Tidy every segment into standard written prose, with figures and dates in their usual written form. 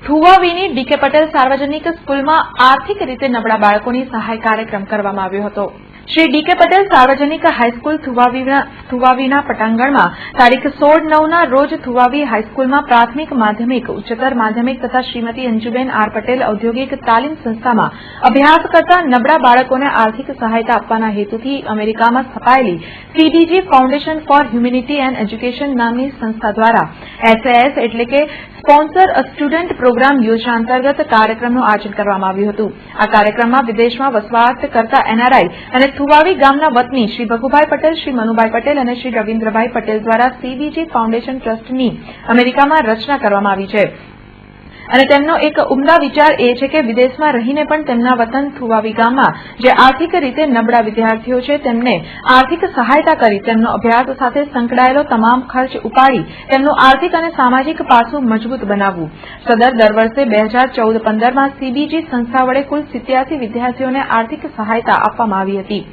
થુવાવીની decay Patel સાર્વજનિક સ્કૂલમાં આર્થિક રીતે નબળા બાળકોની સહાય કાર્યક્રમ કરવામાં આવ્યો હતો। શ્રી ડીકે પટેલ સાર્વજનિક હાઈસ્કૂલ થુવાવીના પટાંગણમાં તારીખ 16/9ના રોજ થુવાવી હાઈસ્કૂલમાં પ્રાથમિક માધ્યમિક ઉચ્ચતર માધ્યમિક તથા શ્રીમતી અંજુબેન આર પટેલ ઔદ્યોગિક તાલીમ સંસ્થામાં અભ્યાસ કરતા નબળા બાળકોને આર્થિક સહાયતા આપવાના હેતુથી અમેરિકામાં સ્થપાયેલી CBG foundation for humanity and education નામની સંસ્થા દ્વારા SAS એટલે કે સ્પોન્સર સ્ટુડન્ટ પ્રોગ્રામ યોજના અંતર્ગત કાર્યક્રમનું આયોજન કરવામાં આવ્યું હતું। આ કાર્યક્રમમાં વિદેશમાં વસવાટ કરતા એનઆરઆઈ અને થુવાવી ગામના વતની શ્રી ભગુભાઈ પટેલ, શ્રી મનુભાઈ પટેલ અને શ્રી રવિન્દ્રભાઈ પટેલ દ્વારા સીબીજી ફાઉન્ડેશન ટ્રસ્ટની અમેરિકામાં રચના કરવામાં આવી છે અને તેમનો એક ઉમદા વિચાર એ છે કે વિદેશમાં રહીને પણ તેમના વતન થુવાવી ગામમાં જે આર્થિક રીતે નબળા વિદ્યાર્થીઓ છે તેમને આર્થિક સહાયતા કરી તેમનો અભ્યાસ સાથે સંકળાયેલો તમામ ખર્ચ ઉપાડી તેમનું આર્થિક અને સામાજિક પાસું મજબૂત બનાવવું। સદર દર વર્ષે 2014-15માં સીબીજી સંસ્થા વડે કુલ 87 વિદ્યાર્થીઓને આર્થિક સહાયતા આપવામાં આવી હતી।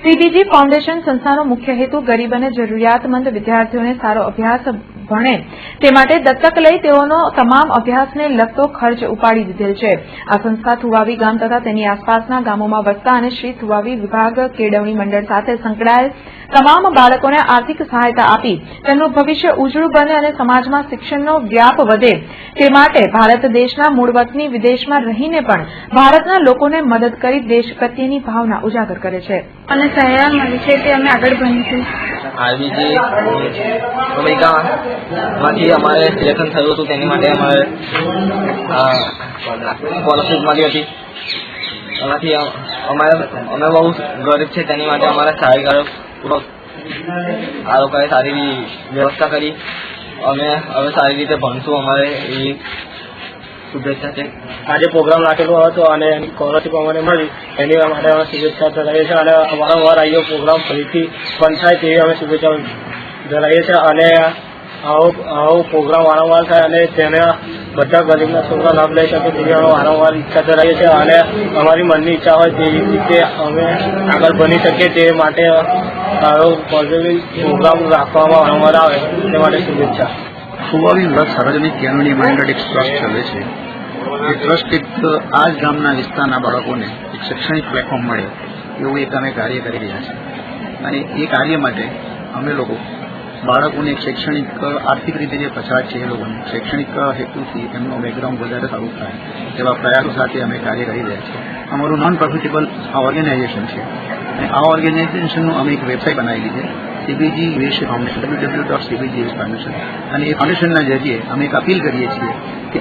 સીબીજી ફાઉન્ડેશન સંસ્થાનો મુખ્ય હેતુ ગરીબ અને જરૂરિયાતમંદ વિદ્યાર્થીઓને સારો અભ્યાસ ભણે તે માટે દત્તક લઈ તેઓનો તમામ અભ્યાસને લગતો ખર્ચ ઉપાડી દીધેલ છે। આ સંસ્થા થુવાવી ગામ તથા તેની આસપાસના ગામોમાં વસતા અને શ્રી થુવાવી વિભાગ કેળવણી મંડળ સાથે સંકળાયેલ તમામ બાળકોને આર્થિક સહાયતા આપી તેમનું ભવિષ્ય ઉજળું બને અને સમાજમાં શિક્ષણનો વ્યાપ વધે તે માટે ભારત દેશના મૂળ વતની વિદેશમાં રહીને પણ ભારતના લોકોને મદદ કરી દેશ પ્રત્યેની ભાવના ઉજાગર કરે છે અને સહાય મળી છે તે અમે આગળ ભણીશું। આરબીજી અમેરિકામાંથી અમારે સિલેક્શન થયું હતું તેની માટે અમારે સ્કોલરશીપ મળી હતી। એમાંથી અમે બહુ ગરીબ છે તેની માટે અમારા સહાયકારો આ લોકોએ સારી વ્યવસ્થા કરી। અમે હવે સારી રીતે ભણશું અમારે એ શુભેચ્છા છે। આજે પ્રોગ્રામ રાખેલો હતો અને સ્કોલરશીપ અમને મળી એની માટે અમે શુભેચ્છા જણાવીએ છીએ અને વારંવાર આવ્યો પ્રોગ્રામ ફરીથી બંધ થાય તેવી અમે શુભેચ્છા જણાવીએ છીએ અને આવો પ્રોગ્રામ વારંવાર થાય અને તેના બધા ગરીબના છોકરા લાભ લઈ શકે તેવી અમે વારંવાર ઈચ્છા ધરાવીએ છીએ અને અમારી મનની ઈચ્છા હોય તેવી રીતે અમે આગળ બની શકીએ તે માટે સારો પોઝિટિવ પ્રોગ્રામ રાખવામાં વારંવાર આવે તે માટે શુભેચ્છા। થુવાવી સાર્વજનિક કેળવણી મંડળ એક ટ્રસ્ટ ચાલે છે। એ ટ્રસ્ટ એક આ જ ગામના વિસ્તારના બાળકોને એક શૈક્ષણિક પ્લેટફોર્મ મળે એવું એક અમે કાર્ય કરી રહ્યા છીએ અને એ કાર્ય માટે અમે લોકો બાળકોને શૈક્ષણિક આર્થિક રીતે જે પછાત છે એ લોકોને શૈક્ષણિક હેતુથી એમનું બેકગ્રાઉન્ડ વધારે સારું થાય એવા પ્રયાસો સાથે અમે કાર્ય કરી રહ્યા છીએ। અમારું નોન પ્રોફિટેબલ ઓર્ગેનાઇઝેશન છે અને આ ઓર્ગેનાઇઝેશનનું અમે એક વેબસાઇટ બનાવેલી છે સીબીજી વિશ ફાઉન્ડેશન www.cbg ફાઉન્ડેશન અને એ ફાઉન્ડેશનના જરીએ અમે એક અપીલ કરીએ છીએ કે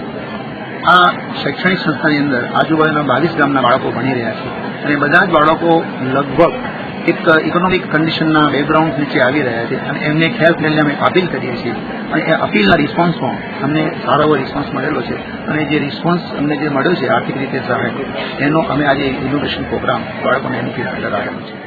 આ શૈક્ષણિક સંસ્થાની અંદર આજુબાજુના 22 ગામના બાળકો ભણી રહ્યા છે અને બધા જ બાળકો લગભગ એક ઇકોનોમિક કન્ડિશનના બેકગ્રાઉન્ડ નીચે આવી રહ્યા છે અને એમને એક હેલ્પ લઈને અમે અપીલ કરીએ છીએ અને એ અપીલના રિસ્પોન્સમાં અમને સારો એવો રિસ્પોન્સ મળેલો છે અને જે રિસ્પોન્સ અમને જે મળ્યો છે આર્થિક રીતે સહાય એનો અમે આજે ઇનોવેશન પ્રોગ્રામ બાળકોને એની અંદર રાખેલો છે।